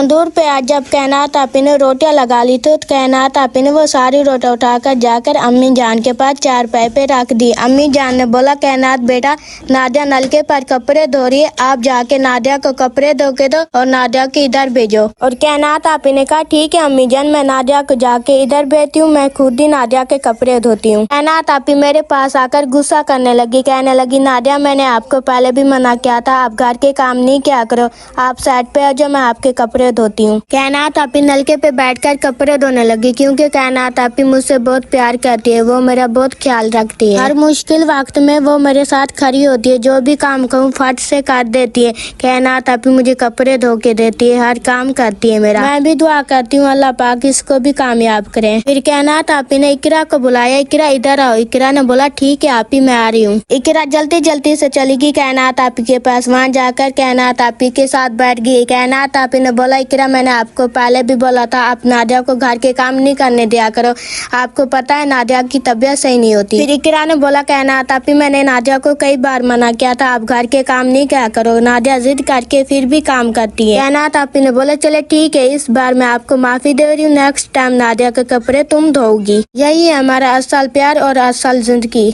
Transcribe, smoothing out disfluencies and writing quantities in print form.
तंदूर पे आज जब कायनात आपी ने रोटियां लगा ली तो कायनात आपी ने वो सारी रोटियां उठाकर जाकर अम्मी जान के पास चारपाई पे रख दी। अम्मी जान ने बोला, कायनात बेटा, नादिया नलके पर कपड़े धो रही है, आप जाके नादिया को कपड़े धो के दो और नादिया को इधर भेजो। और कायनात आपी ने कहा, ठीक है अम्मी जान, मैं नादिया को जाके इधर भेजती हूँ, मैं खुद ही नादिया के कपड़े धोती हूँ। कायनात आपी मेरे पास आकर गुस्सा करने लगी, कहने लगी, नादिया मैंने आपको पहले भी मना किया था, आप घर के काम नहीं किया करो, आप साइड पे आ जाओ, मैं आपके कपड़े धोती हूँ। कायनात आपी नलके पे बैठकर कपड़े धोने लगी, क्योंकि कायनात आपी मुझसे बहुत प्यार करती है, वो मेरा बहुत ख्याल रखती है। हर मुश्किल वक्त में वो मेरे साथ खड़ी होती है, जो भी काम कहूँ फट से कर देती है। कायनात आपी मुझे कपड़े धो के देती है, हर काम करती है मेरा। मैं भी दुआ करती हूँ अल्लाह पाक इसको भी कामयाब करे। फिर कायनात आपी ने इकरा को बुलाया, इकरा इधर आओ। इकरा ने बोला, ठीक है आपी मैं आ रही हूँ। इकरा जल्दी जल्दी से चली गई कायनात आपी के पास, वहाँ जाकर कायनात आपी के साथ बैठ गई। कायनात आपी ने बोला, इकरा मैंने आपको पहले भी बोला था, आप नादिया को घर के काम नहीं करने दिया करो, आपको पता है नादिया की तबीयत सही नहीं होती। फिर इकरा ने बोला, कायनात आपी मैंने नादिया को कई बार मना किया था, आप घर के काम नहीं किया करो, नादिया जिद करके फिर भी काम करती है। कायनात आपी ने बोला, चले ठीक है, इस बार मैं आपको माफी दे रही हूँ, नेक्स्ट टाइम नादिया के कपड़े तुम धोगी। यही है हमारा असल प्यार और असल जिंदगी।